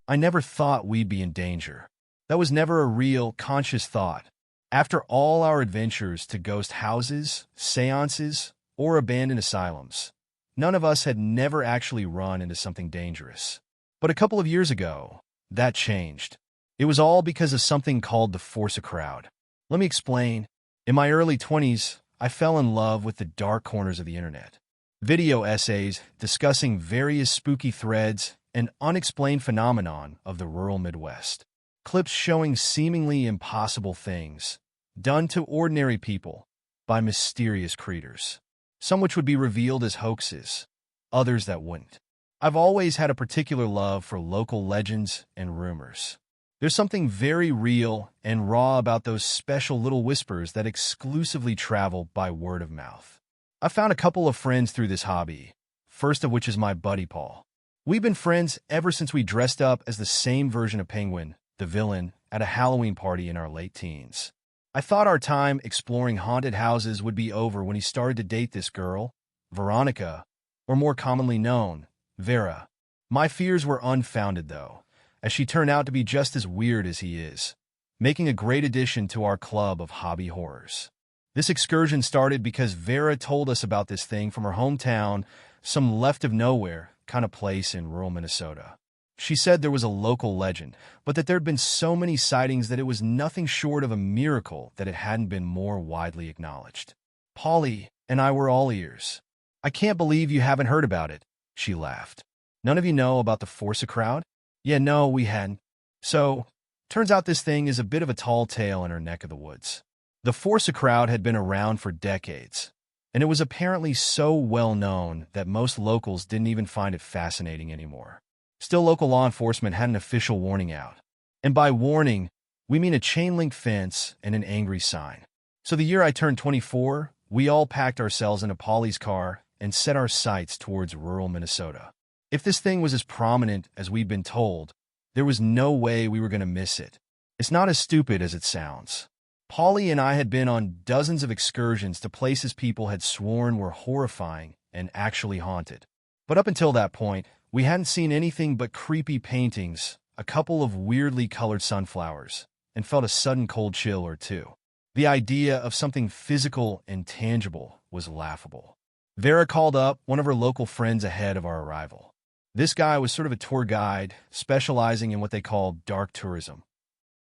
I never thought we'd be in danger. That was never a real, conscious thought. After all our adventures to ghost houses, seances, or abandoned asylums, none of us had never actually run into something dangerous. But a couple of years ago, that changed. It was all because of something called the Foursacrowd. Let me explain. In my early 20s, I fell in love with the dark corners of the internet. Video essays discussing various spooky threads and unexplained phenomenon of the rural Midwest. Clips showing seemingly impossible things done to ordinary people by mysterious creatures, some which would be revealed as hoaxes, others that wouldn't. I've always had a particular love for local legends and rumors. There's something very real and raw about those special little whispers that exclusively travel by word of mouth. I found a couple of friends through this hobby, first of which is my buddy Paul. We've been friends ever since we dressed up as the same version of Penguin, the villain, at a Halloween party in our late teens. I thought our time exploring haunted houses would be over when he started to date this girl, Veronica, or more commonly known, Vera. My fears were unfounded, though, as she turned out to be just as weird as he is, making a great addition to our club of hobby horrors. This excursion started because Vera told us about this thing from her hometown, some left-of-nowhere kind of place in rural Minnesota. She said there was a local legend, but that there'd been so many sightings that it was nothing short of a miracle that it hadn't been more widely acknowledged. Polly and I were all ears. "I can't believe you haven't heard about it," she laughed. "None of you know about the Foursacrowd?" "Yeah, no, we hadn't." So, turns out this thing is a bit of a tall tale in our neck of the woods. The Foursacrowd had been around for decades, and it was apparently so well known that most locals didn't even find it fascinating anymore. Still, local law enforcement had an official warning out. And by warning, we mean a chain-link fence and an angry sign. So the year I turned 24, we all packed ourselves into Polly's car and set our sights towards rural Minnesota. If this thing was as prominent as we'd been told, there was no way we were going to miss it. It's not as stupid as it sounds. Polly and I had been on dozens of excursions to places people had sworn were horrifying and actually haunted. But up until that point, we hadn't seen anything but creepy paintings, a couple of weirdly colored sunflowers, and felt a sudden cold chill or two. The idea of something physical and tangible was laughable. Vera called up one of her local friends ahead of our arrival. This guy was sort of a tour guide, specializing in what they call dark tourism.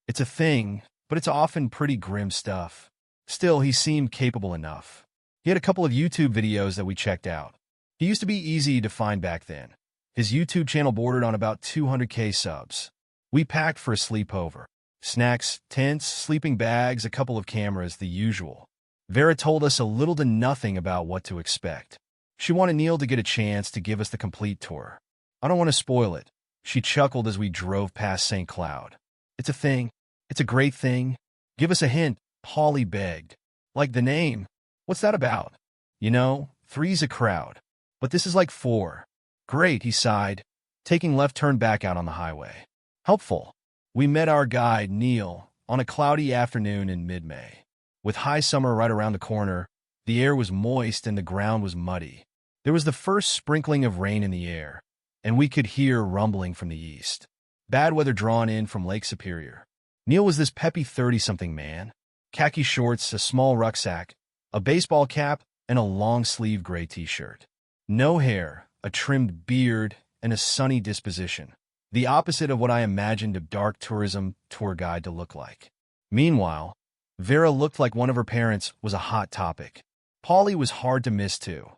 It's a thing, but it's often pretty grim stuff. Still, he seemed capable enough. He had a couple of YouTube videos that we checked out. He used to be easy to find back then. His YouTube channel bordered on about 200K subs. We packed for a sleepover. Snacks, tents, sleeping bags, a couple of cameras, the usual. Vera told us a little to nothing about what to expect. She wanted Neil to get a chance to give us the complete tour. "I don't want to spoil it," she chuckled as we drove past St. Cloud. "It's a thing. It's a great thing. Give us a hint," Polly begged. "Like the name. What's that about?" "You know, three's a crowd. But this is like four." "Great," he sighed, taking left turn back out on the highway. Helpful. We met our guide, Neil, on a cloudy afternoon in mid-May. With high summer right around the corner, the air was moist and the ground was muddy. There was the first sprinkling of rain in the air, and we could hear rumbling from the east. Bad weather drawn in from Lake Superior. Neil was this peppy 30-something man. Khaki shorts, a small rucksack, a baseball cap, and a long-sleeved gray t-shirt. No hair, a trimmed beard, and a sunny disposition. The opposite of what I imagined a dark tourism tour guide to look like. Meanwhile, Vera looked like one of her parents was a hot topic. Polly was hard to miss, too.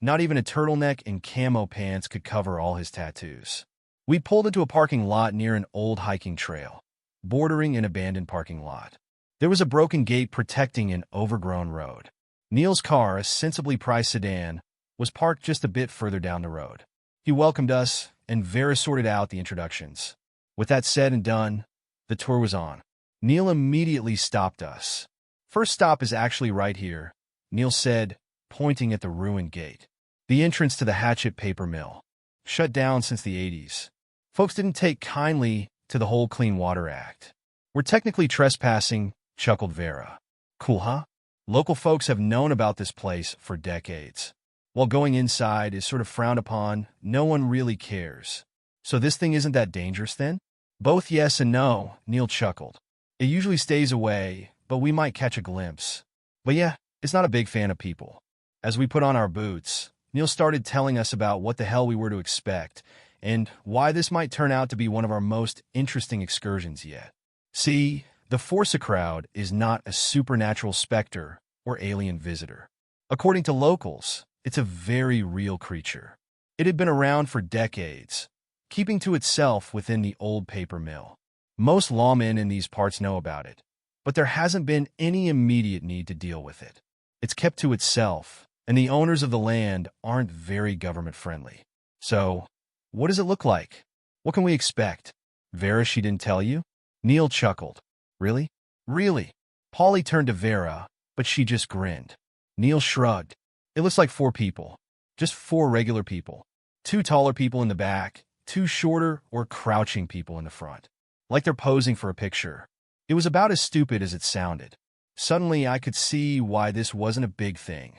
Not even a turtleneck and camo pants could cover all his tattoos. We pulled into a parking lot near an old hiking trail, bordering an abandoned parking lot. There was a broken gate protecting an overgrown road. Neil's car, a sensibly priced sedan, was parked just a bit further down the road. He welcomed us, and Vera sorted out the introductions. With that said and done, the tour was on. Neil immediately stopped us. "First stop is actually right here," Neil said, pointing at the ruined gate. "The entrance to the Hatchet paper mill. Shut down since the 80s. Folks didn't take kindly to the whole Clean Water Act. We're technically trespassing," chuckled Vera. "Cool, huh? Local folks have known about this place for decades. While going inside is sort of frowned upon, no one really cares. So this thing isn't that dangerous then?" Both yes and no, Neil chuckled. It usually stays away, but we might catch a glimpse. But yeah, it's not a big fan of people. As we put on our boots, Neil started telling us about what the hell we were to expect, and why this might turn out to be one of our most interesting excursions yet. See, the Foursacrowd is not a supernatural specter or alien visitor. According to locals, it's a very real creature. It had been around for decades, keeping to itself within the old paper mill. Most lawmen in these parts know about it, but there hasn't been any immediate need to deal with it. It's kept to itself, and the owners of the land aren't very government-friendly. So, what does it look like? What can we expect? Vera, she didn't tell you? Neil chuckled. Really? Really? Polly turned to Vera, but she just grinned. Neil shrugged. It looks like 4 people. Just 4 regular people. 2 taller people in the back, 2 shorter or crouching people in the front. Like they're posing for a picture. It was about as stupid as it sounded. Suddenly, I could see why this wasn't a big thing.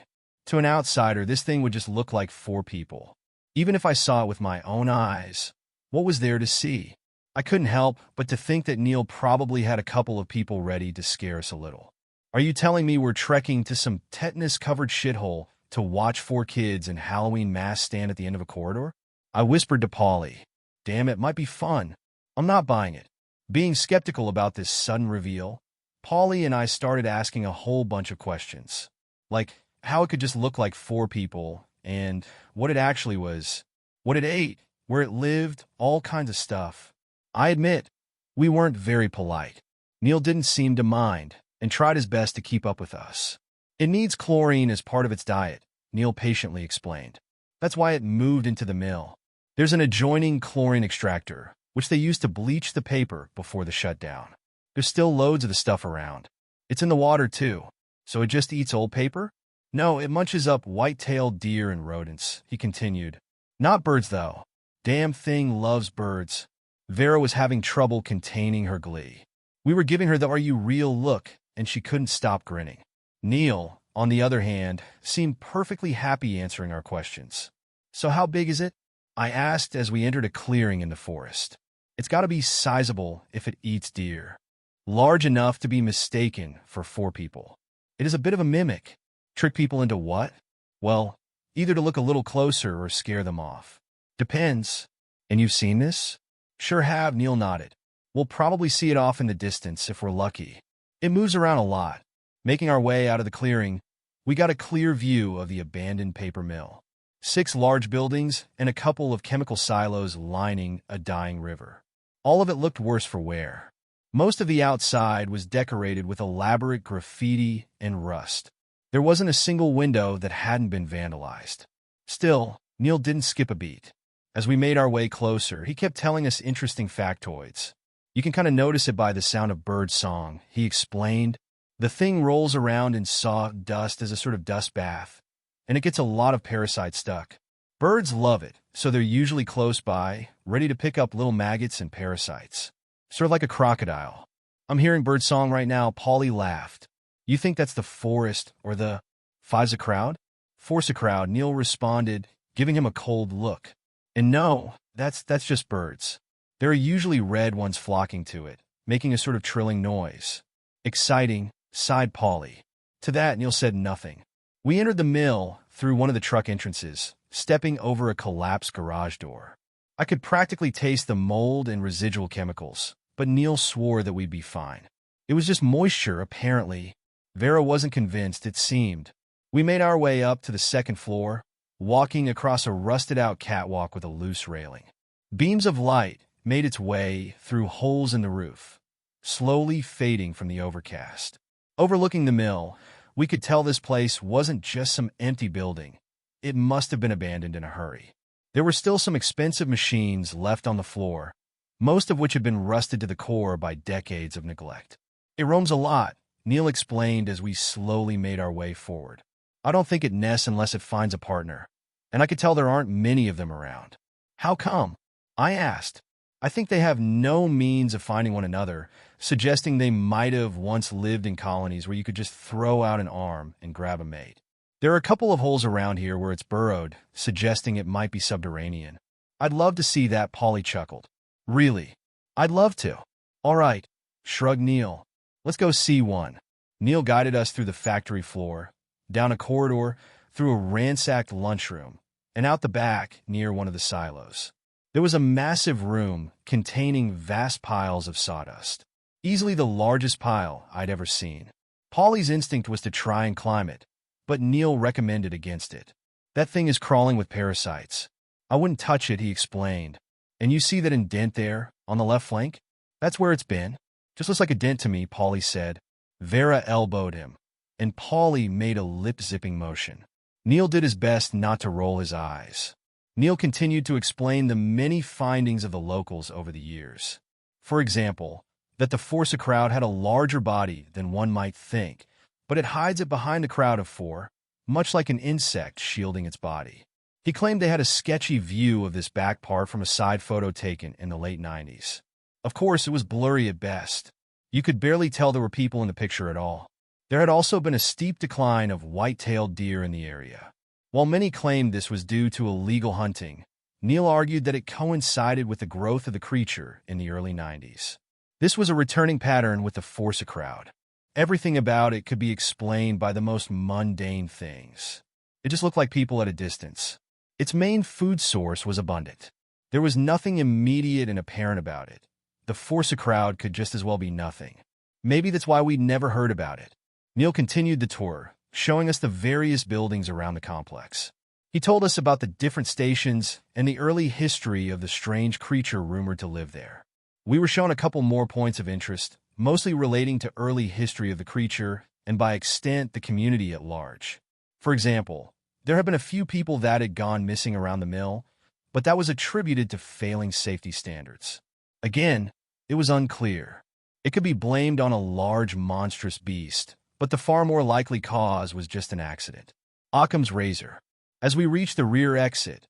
To an outsider, this thing would just look like 4 people. Even if I saw it with my own eyes, what was there to see? I couldn't help but to think that Neil probably had a couple of people ready to scare us a little. Are you telling me we're trekking to some tetanus-covered shithole to watch 4 kids in Halloween masks stand at the end of a corridor? I whispered to Polly. Damn, it might be fun. I'm not buying it. Being skeptical about this sudden reveal, Polly and I started asking a whole bunch of questions. Like, how it could just look like 4 people, and what it actually was, what it ate, where it lived, all kinds of stuff. I admit, we weren't very polite. Neil didn't seem to mind, and tried his best to keep up with us. It needs chlorine as part of its diet, Neil patiently explained. That's why it moved into the mill. There's an adjoining chlorine extractor, which they use to bleach the paper before the shutdown. There's still loads of the stuff around. It's in the water, too. So it just eats old paper? No, it munches up white-tailed deer and rodents, he continued. Not birds, though. Damn thing loves birds. Vera was having trouble containing her glee. We were giving her the "Are you real?" look, and she couldn't stop grinning. Neil, on the other hand, seemed perfectly happy answering our questions. So how big is it? I asked as we entered a clearing in the forest. It's got to be sizable if it eats deer. Large enough to be mistaken for 4 people. It is a bit of a mimic. Trick people into what? Well, either to look a little closer or scare them off. Depends. And you've seen this? Sure have, Neil nodded. We'll probably see it off in the distance if we're lucky. It moves around a lot. Making our way out of the clearing, we got a clear view of the abandoned paper mill. 6 large buildings and a couple of chemical silos lining a dying river. All of it looked worse for wear. Most of the outside was decorated with elaborate graffiti and rust. There wasn't a single window that hadn't been vandalized. Still, Neil didn't skip a beat. As we made our way closer, he kept telling us interesting factoids. You can kind of notice it by the sound of bird song, he explained. The thing rolls around in sawdust as a sort of dust bath, and it gets a lot of parasites stuck. Birds love it, so they're usually close by, ready to pick up little maggots and parasites. Sort of like a crocodile. I'm hearing bird song right now, Polly laughed. You think that's the forest or the Foursacrowd? Foursacrowd, Neil responded, giving him a cold look. And no, that's just birds. There are usually red ones flocking to it, making a sort of trilling noise. Exciting, sighed Polly. To that, Neil said nothing. We entered the mill through one of the truck entrances, stepping over a collapsed garage door. I could practically taste the mold and residual chemicals, but Neil swore that we'd be fine. It was just moisture, apparently. Vera wasn't convinced, it seemed. We made our way up to the 2nd floor, walking across a rusted-out catwalk with a loose railing. Beams of light made its way through holes in the roof, slowly fading from the overcast. Overlooking the mill, we could tell this place wasn't just some empty building. It must have been abandoned in a hurry. There were still some expensive machines left on the floor, most of which had been rusted to the core by decades of neglect. It roams a lot, Neil explained as we slowly made our way forward. I don't think it nests unless it finds a partner, and I could tell there aren't many of them around. How come? I asked. I think they have no means of finding one another, suggesting they might have once lived in colonies where you could just throw out an arm and grab a mate. There are a couple of holes around here where it's burrowed, suggesting it might be subterranean. I'd love to see that, Polly chuckled. Really? I'd love to. All right, shrugged Neil. Let's go see one. Neil guided us through the factory floor, down a corridor, through a ransacked lunchroom, and out the back near one of the silos. There was a massive room containing vast piles of sawdust, easily the largest pile I'd ever seen. Polly's instinct was to try and climb it, but Neil recommended against it. That thing is crawling with parasites. I wouldn't touch it, he explained. And you see that indent there, on the left flank? That's where it's been. Just looks like a dent to me, Polly said. Vera elbowed him, and Polly made a lip-zipping motion. Neil did his best not to roll his eyes. Neil continued to explain the many findings of the locals over the years. For example, that the Foursacrowd had a larger body than one might think, but it hides it behind a crowd of four, much like an insect shielding its body. He claimed they had a sketchy view of this back part from a side photo taken in the late 90s. Of course, it was blurry at best. You could barely tell there were people in the picture at all. There had also been a steep decline of white-tailed deer in the area. While many claimed this was due to illegal hunting, Neil argued that it coincided with the growth of the creature in the early 90s. This was a returning pattern with the Foursacrowd. Everything about it could be explained by the most mundane things. It just looked like people at a distance. Its main food source was abundant. There was nothing immediate and apparent about it. The Foursacrowd could just as well be nothing. Maybe that's why we'd never heard about it. Neil continued the tour, showing us the various buildings around the complex. He told us about the different stations and the early history of the strange creature rumored to live there. We were shown a couple more points of interest, mostly relating to early history of the creature and by extent the community at large. For example, there have been a few people that had gone missing around the mill, but that was attributed to failing safety standards. Again, it was unclear. It could be blamed on a large monstrous beast, but the far more likely cause was just an accident. Occam's razor. As we reached the rear exit,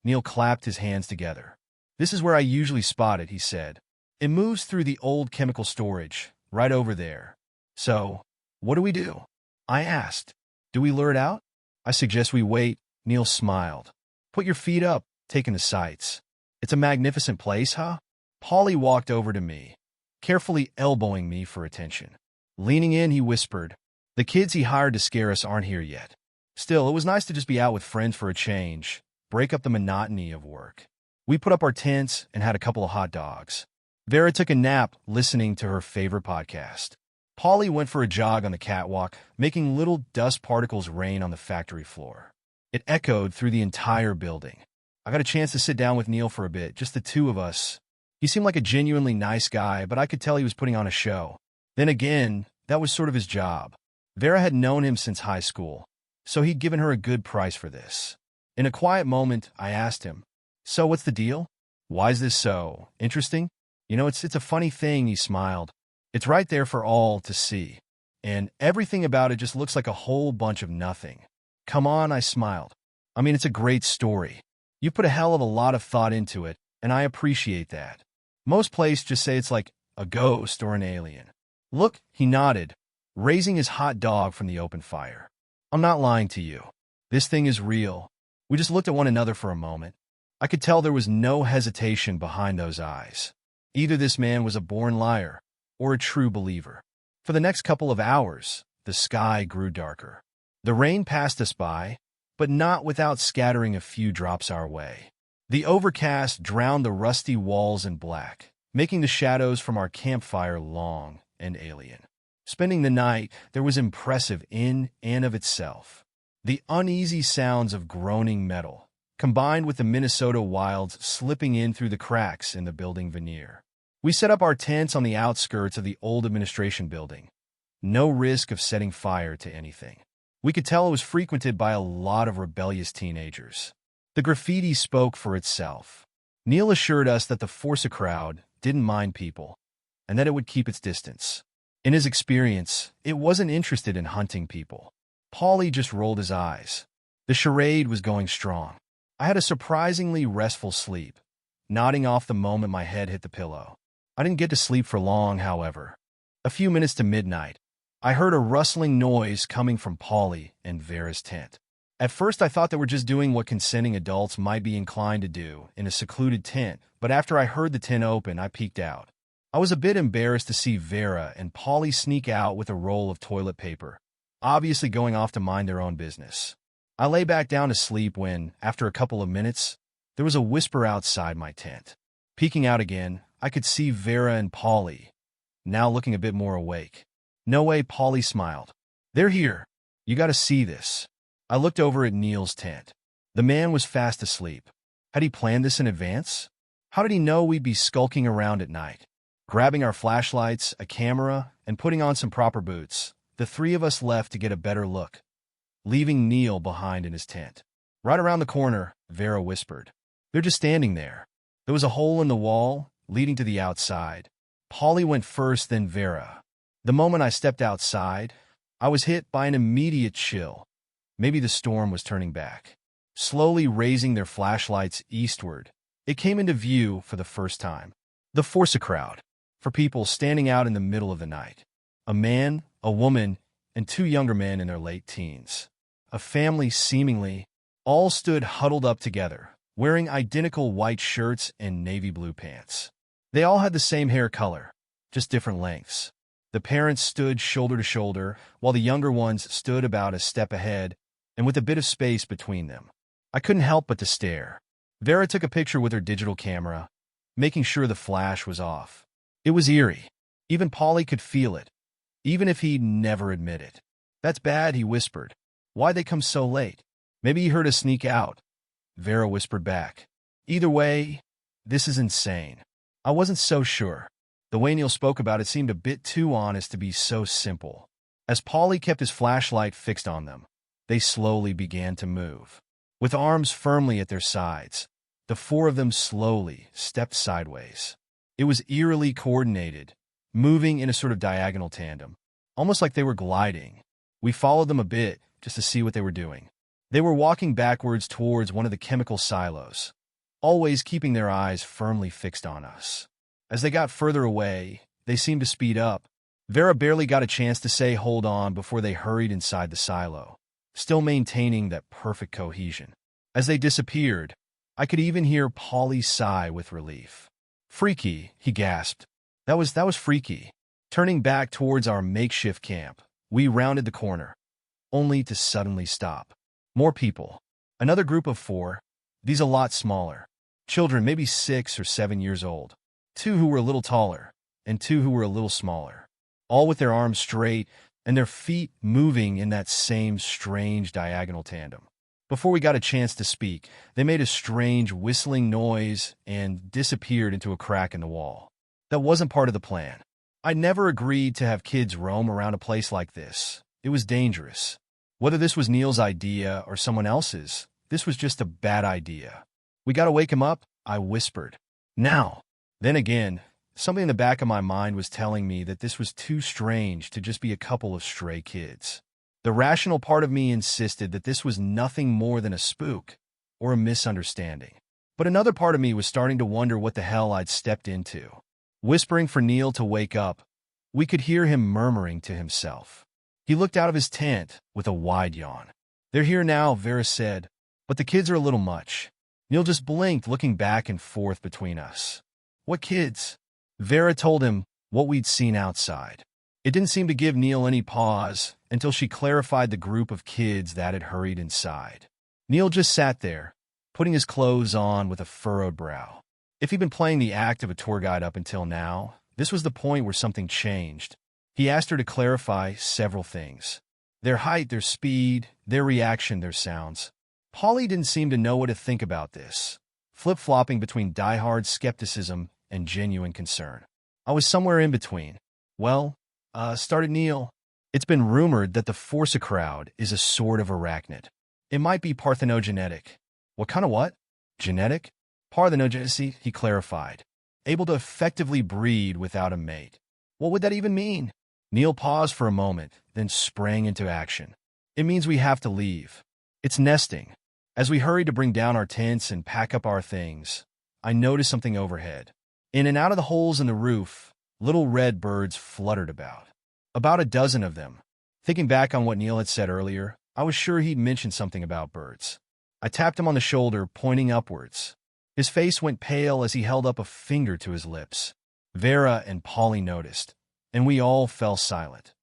Neil clapped his hands together. This is where I usually spot it, he said. It moves through the old chemical storage, right over there. So, what do we do? I asked. Do we lure it out? I suggest we wait, Neil smiled. Put your feet up, take in the sights. It's a magnificent place, huh? Polly walked over to me, carefully elbowing me for attention. Leaning in, he whispered, the kids he hired to scare us aren't here yet. Still, it was nice to just be out with friends for a change, break up the monotony of work. We put up our tents and had a couple of hot dogs. Vera took a nap listening to her favorite podcast. Polly went for a jog on the catwalk, making little dust particles rain on the factory floor. It echoed through the entire building. I got a chance to sit down with Neil for a bit, just the two of us. He seemed like a genuinely nice guy, but I could tell he was putting on a show. Then again, that was sort of his job. Vera had known him since high school, so he'd given her a good price for this. In a quiet moment, I asked him, so what's the deal? Why is this so interesting? You know, it's a funny thing, he smiled. It's right there for all to see. And everything about it just looks like a whole bunch of nothing. Come on, I smiled. I mean, it's a great story. You put a hell of a lot of thought into it, and I appreciate that. Most places just say it's like a ghost or an alien. Look, he nodded, raising his hot dog from the open fire. I'm not lying to you. This thing is real. We just looked at one another for a moment. I could tell there was no hesitation behind those eyes. Either this man was a born liar or a true believer. For the next couple of hours, the sky grew darker. The rain passed us by, but not without scattering a few drops our way. The overcast drowned the rusty walls in black, making the shadows from our campfire long and alien. Spending the night, there was impressive in and of itself. The uneasy sounds of groaning metal, combined with the Minnesota wilds slipping in through the cracks in the building veneer. We set up our tents on the outskirts of the old administration building. No risk of setting fire to anything. We could tell it was frequented by a lot of rebellious teenagers. The graffiti spoke for itself. Neil assured us that the Foursacrowd didn't mind people, and that it would keep its distance. In his experience, it wasn't interested in hunting people. Paulie just rolled his eyes. The charade was going strong. I had a surprisingly restful sleep, nodding off the moment my head hit the pillow. I didn't get to sleep for long, however. A few minutes to midnight, I heard a rustling noise coming from Paulie and Vera's tent. At first, I thought they were just doing what consenting adults might be inclined to do in a secluded tent, but after I heard the tent open, I peeked out. I was a bit embarrassed to see Vera and Polly sneak out with a roll of toilet paper, obviously going off to mind their own business. I lay back down to sleep when, after a couple of minutes, there was a whisper outside my tent. Peeking out again, I could see Vera and Polly, now looking a bit more awake. "No way," Polly smiled. "They're here. You gotta see this." I looked over at Neil's tent. The man was fast asleep. Had he planned this in advance? How did he know we'd be skulking around at night? Grabbing our flashlights, a camera, and putting on some proper boots, the three of us left to get a better look, leaving Neil behind in his tent. "Right around the corner," Vera whispered. "They're just standing there." There was a hole in the wall, leading to the outside. Polly went first, then Vera. The moment I stepped outside, I was hit by an immediate chill. Maybe the storm was turning back. Slowly raising their flashlights eastward, it came into view for the first time. The Foursacrowd, for people standing out in the middle of the night. A man, a woman, and two younger men in their late teens. A family, seemingly, all stood huddled up together, wearing identical white shirts and navy blue pants. They all had the same hair color, just different lengths. The parents stood shoulder to shoulder, while the younger ones stood about a step ahead and with a bit of space between them. I couldn't help but to stare. Vera took a picture with her digital camera, making sure the flash was off. It was eerie. Even Polly could feel it, even if he'd never admit it. "That's bad," he whispered. "Why'd they come so late?" "Maybe he heard us sneak out," Vera whispered back. "Either way, this is insane." I wasn't so sure. The way Neil spoke about it seemed a bit too honest to be so simple. As Polly kept his flashlight fixed on them, they slowly began to move. With arms firmly at their sides, the four of them slowly stepped sideways. It was eerily coordinated, moving in a sort of diagonal tandem, almost like they were gliding. We followed them a bit just to see what they were doing. They were walking backwards towards one of the chemical silos, always keeping their eyes firmly fixed on us. As they got further away, they seemed to speed up. Vera barely got a chance to say "hold on" before they hurried inside the silo, still maintaining that perfect cohesion. As they disappeared, I could even hear Polly sigh with relief. "Freaky," he gasped. That was freaky. Turning back towards our makeshift camp, we rounded the corner, only to suddenly stop. More people. Another group of four, these a lot smaller. Children, maybe 6 or 7 years old. 2 who were a little taller, and 2 who were a little smaller. All with their arms straight, and their feet moving in that same strange diagonal tandem. Before we got a chance to speak, they made a strange whistling noise and disappeared into a crack in the wall. That wasn't part of the plan. I never agreed to have kids roam around a place like this. It was dangerous. Whether this was Neil's idea or someone else's, this was just a bad idea. "We gotta wake him up," I whispered. "Now." Then again, something in the back of my mind was telling me that this was too strange to just be a couple of stray kids. The rational part of me insisted that this was nothing more than a spook or a misunderstanding. But another part of me was starting to wonder what the hell I'd stepped into. Whispering for Neil to wake up, we could hear him murmuring to himself. He looked out of his tent with a wide yawn. "They're here now," Vera said, "but the kids are a little much." Neil just blinked, looking back and forth between us. "What kids?" Vera told him what we'd seen outside. It didn't seem to give Neil any pause until she clarified the group of kids that had hurried inside. Neil just sat there, putting his clothes on with a furrowed brow. If he'd been playing the act of a tour guide up until now, this was the point where something changed. He asked her to clarify several things. Their height, their speed, their reaction, their sounds. Polly didn't seem to know what to think about this, flip-flopping between diehard skepticism and genuine concern. I was somewhere in between. "Well, started Neil. It's been rumored that the Foursacrowd is a sort of arachnid. It might be parthenogenetic." "What kind of what?" "Genetic? Parthenogenesis," he clarified. "Able to effectively breed without a mate." "What would that even mean?" Neil paused for a moment, then sprang into action. "It means we have to leave. It's nesting." As we hurried to bring down our tents and pack up our things, I noticed something overhead. In and out of the holes in the roof, little red birds fluttered about a dozen of them. Thinking back on what Neil had said earlier, I was sure he'd mentioned something about birds. I tapped him on the shoulder, pointing upwards. His face went pale as he held up a finger to his lips. Vera and Polly noticed, and we all fell silent,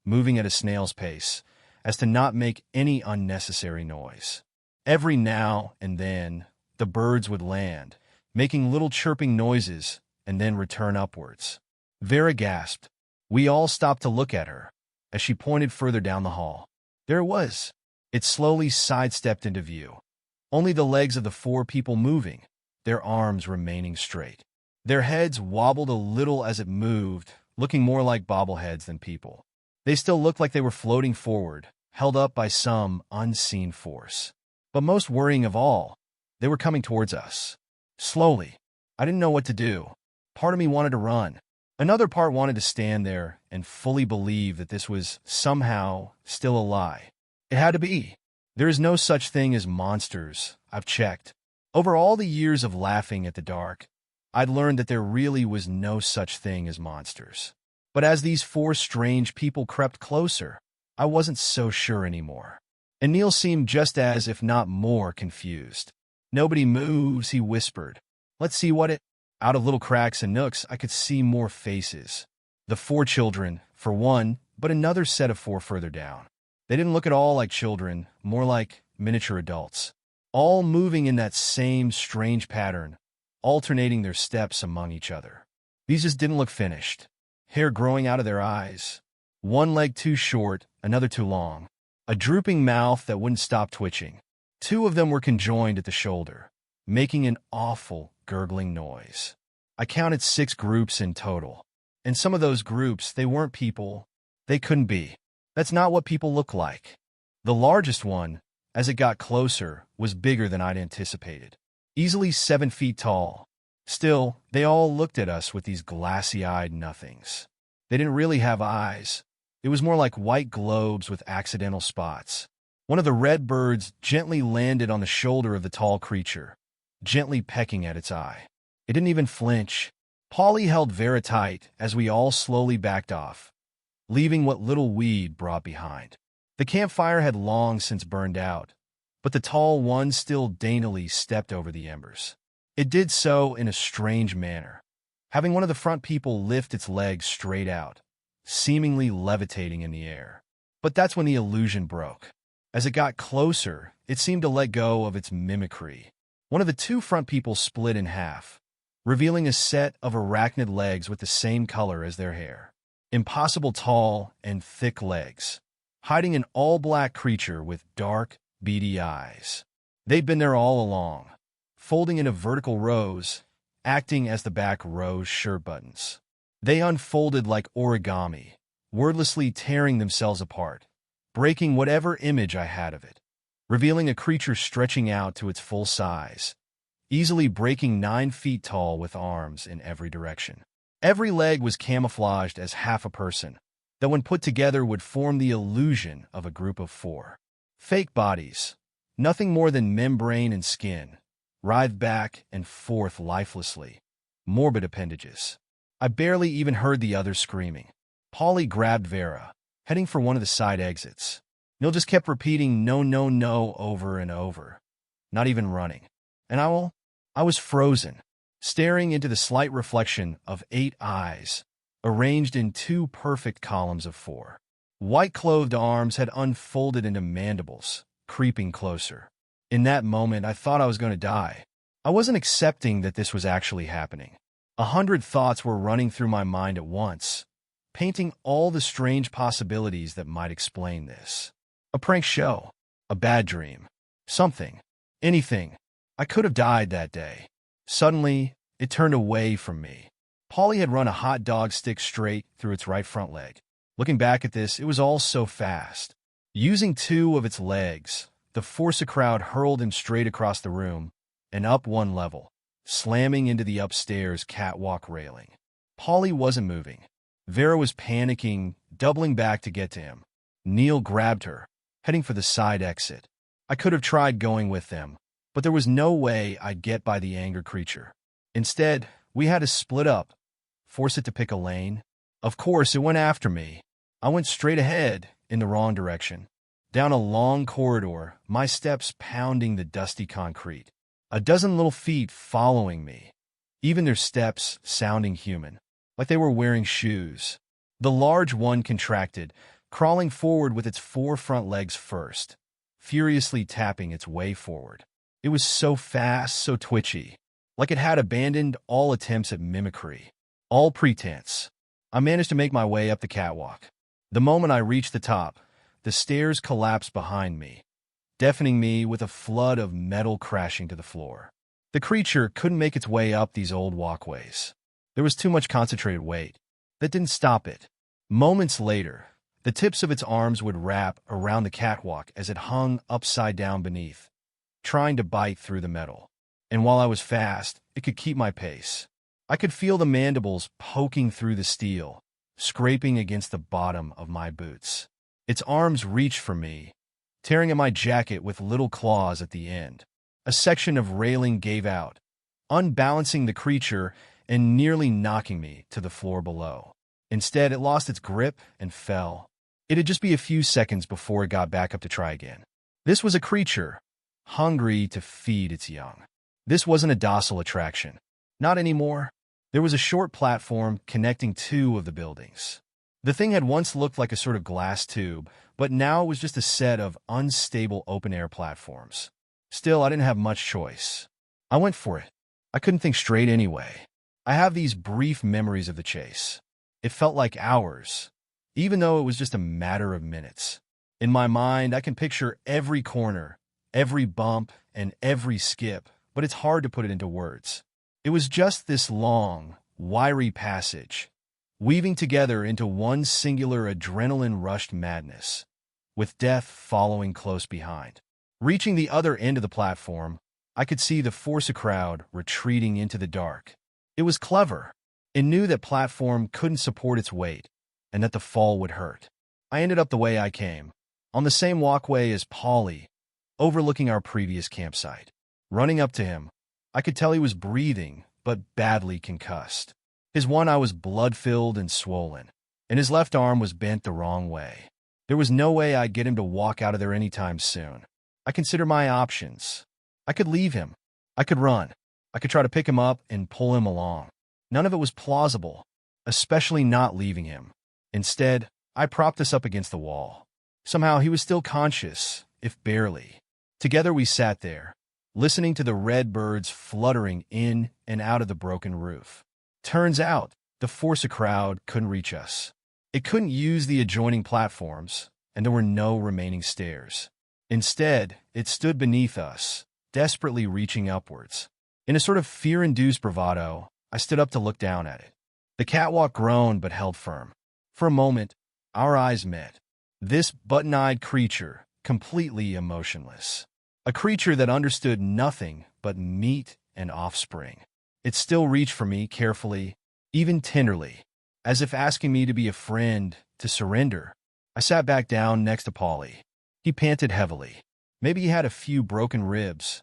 moving at a snail's pace, as to not make any unnecessary noise. Every now and then, the birds would land, making little chirping noises, and then return upwards. Vera gasped. We all stopped to look at her, as she pointed further down the hall. There it was. It slowly sidestepped into view. Only the legs of the 4 people moving, their arms remaining straight. Their heads wobbled a little as it moved, looking more like bobbleheads than people. They still looked like they were floating forward, held up by some unseen force. But most worrying of all, they were coming towards us. Slowly. I didn't know what to do. Part of me wanted to run. Another part wanted to stand there and fully believe that this was somehow still a lie. It had to be. There is no such thing as monsters, I've checked. Over all the years of laughing at the dark, I'd learned that there really was no such thing as monsters. But as these 4 strange people crept closer, I wasn't so sure anymore. And Neil seemed just as, if not more, confused. Nobody moves, he whispered. Let's see what it... Out of little cracks and nooks, I could see more faces. The 4 children, for one, but another set of 4 further down. They didn't look at all like children, more like miniature adults. All moving in that same strange pattern, alternating their steps among each other. These just didn't look finished. Hair growing out of their eyes. One leg too short, another too long. A drooping mouth that wouldn't stop twitching. 2 of them were conjoined at the shoulder, making an awful, gurgling noise. I counted 6 groups in total. And some of those groups, they weren't people. They couldn't be. That's not what people look like. The largest one, as it got closer, was bigger than I'd anticipated. Easily 7 feet tall. Still, they all looked at us with these glassy-eyed nothings. They didn't really have eyes. It was more like white globes with accidental spots. One of the red birds gently landed on the shoulder of the tall creature, gently pecking at its eye. It didn't even flinch. Polly held Vera tight as we all slowly backed off, leaving what little we'd brought behind. The campfire had long since burned out, but the tall one still daintily stepped over the embers. It did so in a strange manner, having one of the front people lift its legs straight out, seemingly levitating in the air. But that's when the illusion broke. As it got closer, it seemed to let go of its mimicry. One of the 2 front people split in half, revealing a set of arachnid legs with the same color as their hair. Impossible tall and thick legs, hiding an all-black creature with dark, beady eyes. They'd been there all along, folding into vertical rows, acting as the back row's shirt buttons. They unfolded like origami, wordlessly tearing themselves apart, breaking whatever image I had of it, revealing a creature stretching out to its full size, easily breaking 9 feet tall with arms in every direction. Every leg was camouflaged as half a person, that when put together would form the illusion of a group of 4. Fake bodies, nothing more than membrane and skin, writhed back and forth lifelessly. Morbid appendages. I barely even heard the others screaming. Polly grabbed Vera, heading for one of the side exits. Neil just kept repeating no, no, no over and over, not even running. And I was frozen, staring into the slight reflection of 8 eyes, arranged in 2 perfect columns of 4. White-clothed arms had unfolded into mandibles, creeping closer. In that moment, I thought I was going to die. I wasn't accepting that this was actually happening. 100 thoughts were running through my mind at once, painting all the strange possibilities that might explain this. A prank show, a bad dream, something, anything. I could have died that day. Suddenly, it turned away from me. Polly had run a hot dog stick straight through its right front leg. Looking back at this, it was all so fast. Using 2 of its legs, the Foursacrowd hurled him straight across the room and up 1 level, slamming into the upstairs catwalk railing. Polly wasn't moving. Vera was panicking, doubling back to get to him. Neil grabbed her, heading for the side exit. I could have tried going with them, but there was no way I'd get by the angered creature. Instead, we had to split up, force it to pick a lane. Of course, it went after me. I went straight ahead, in the wrong direction. Down a long corridor, my steps pounding the dusty concrete. A dozen little feet following me, even their steps sounding human. like they were wearing shoes. The large one contracted, crawling forward with its 4 front legs first, furiously tapping its way forward. It was so fast, so twitchy, like it had abandoned all attempts at mimicry, all pretense. I managed to make my way up the catwalk. The moment I reached the top, the stairs collapsed behind me, deafening me with a flood of metal crashing to the floor. The creature couldn't make its way up these old walkways. There was too much concentrated weight. That didn't stop it. Moments later, the tips of its arms would wrap around the catwalk as it hung upside down beneath, trying to bite through the metal. And while I was fast, it could keep my pace. I could feel the mandibles poking through the steel, scraping against the bottom of my boots. Its arms reached for me, tearing at my jacket with little claws at the end. A section of railing gave out, unbalancing the creature and nearly knocking me to the floor below. Instead, it lost its grip and fell. It'd just be a few seconds before it got back up to try again. This was a creature, hungry to feed its young. This wasn't a docile attraction. Not anymore. There was a short platform connecting 2 of the buildings. The thing had once looked like a sort of glass tube, but now it was just a set of unstable open-air platforms. Still, I didn't have much choice. I went for it. I couldn't think straight anyway. I have these brief memories of the chase. It felt like hours, even though it was just a matter of minutes. In my mind, I can picture every corner, every bump, and every skip, but it's hard to put it into words. It was just this long, wiry passage, weaving together into one singular adrenaline-rushed madness, with death following close behind. Reaching the other end of the platform, I could see the Foursacrowd retreating into the dark. It was clever. It knew that platform couldn't support its weight, and that the fall would hurt. I ended up the way I came, on the same walkway as Polly, overlooking our previous campsite. Running up to him, I could tell he was breathing, but badly concussed. His one eye was blood-filled and swollen, and his left arm was bent the wrong way. There was no way I'd get him to walk out of there anytime soon. I considered my options. I could leave him. I could run. I could try to pick him up and pull him along. None of it was plausible, especially not leaving him. Instead, I propped us up against the wall. Somehow he was still conscious, if barely. Together we sat there, listening to the red birds fluttering in and out of the broken roof. Turns out, the Foursacrowd couldn't reach us. It couldn't use the adjoining platforms, and there were no remaining stairs. Instead, it stood beneath us, desperately reaching upwards. In a sort of fear-induced bravado, I stood up to look down at it. The catwalk groaned but held firm. For a moment, our eyes met. This button-eyed creature, completely emotionless. A creature that understood nothing but meat and offspring. It still reached for me carefully, even tenderly, as if asking me to be a friend, to surrender. I sat back down next to Polly. He panted heavily. Maybe he had a few broken ribs.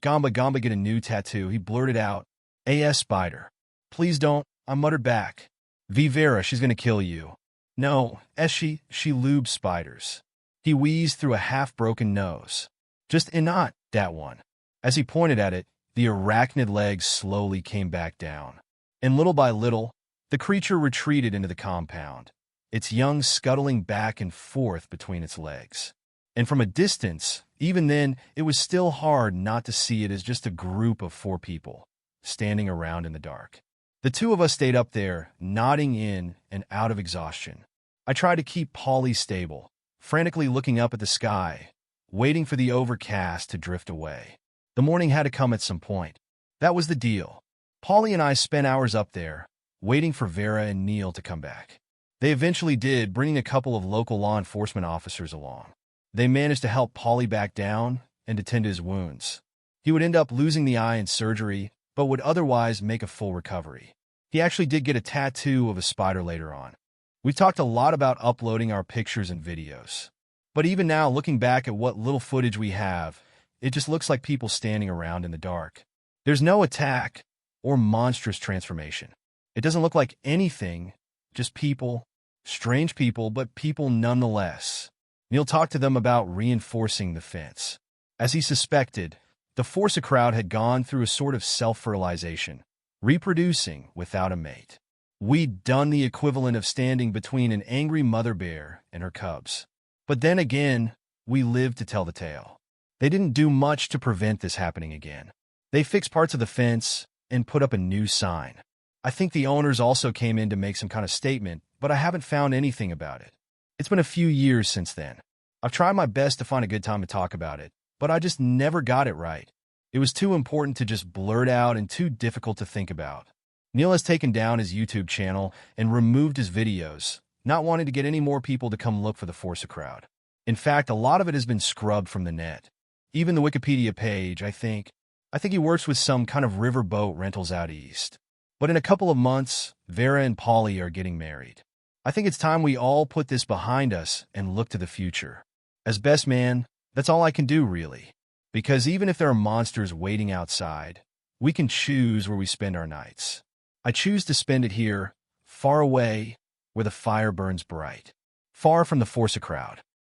Gamba get a new tattoo, he blurted out. A.S. Spider. Please don't, I muttered back. Vera, she's gonna kill you. No, she lubes spiders. He wheezed through a half-broken nose. Just not that one. As he pointed at it, the arachnid legs slowly came back down. And little by little, the creature retreated into the compound, its young scuttling back and forth between its legs. And from a distance, even then, it was still hard not to see it as just a group of 4 people, standing around in the dark. The 2 of us stayed up there, nodding in and out of exhaustion. I tried to keep Polly stable, frantically looking up at the sky, waiting for the overcast to drift away. The morning had to come at some point. That was the deal. Polly and I spent hours up there, waiting for Vera and Neil to come back. They eventually did, bringing a couple of local law enforcement officers along. They managed to help Polly back down and attend to his wounds. He would end up losing the eye in surgery, but would otherwise make a full recovery. He actually did get a tattoo of a spider later on. We talked a lot about uploading our pictures and videos. But even now, looking back at what little footage we have, it just looks like people standing around in the dark. There's no attack or monstrous transformation. It doesn't look like anything, just people, strange people, but people nonetheless. Neil talked to them about reinforcing the fence. As he suspected, the Foursacrowd had gone through a sort of self-fertilization, reproducing without a mate. We'd done the equivalent of standing between an angry mother bear and her cubs. But then again, we lived to tell the tale. They didn't do much to prevent this happening again. They fixed parts of the fence and put up a new sign. I think the owners also came in to make some kind of statement, but I haven't found anything about it. It's been a few years since then. I've tried my best to find a good time to talk about it, but I just never got it right. It was too important to just blurt out and too difficult to think about. Neil has taken down his YouTube channel and removed his videos, not wanting to get any more people to come look for the Foursacrowd. In fact, a lot of it has been scrubbed from the net. Even the Wikipedia page, I think he works with some kind of riverboat rentals out east. But in a couple of months, Vera and Polly are getting married. I think it's time we all put this behind us and look to the future. As best man, that's all I can do, really. Because even if there are monsters waiting outside, we can choose where we spend our nights. I choose to spend it here, far away, where the fire burns bright. Far from the Foursacrowd.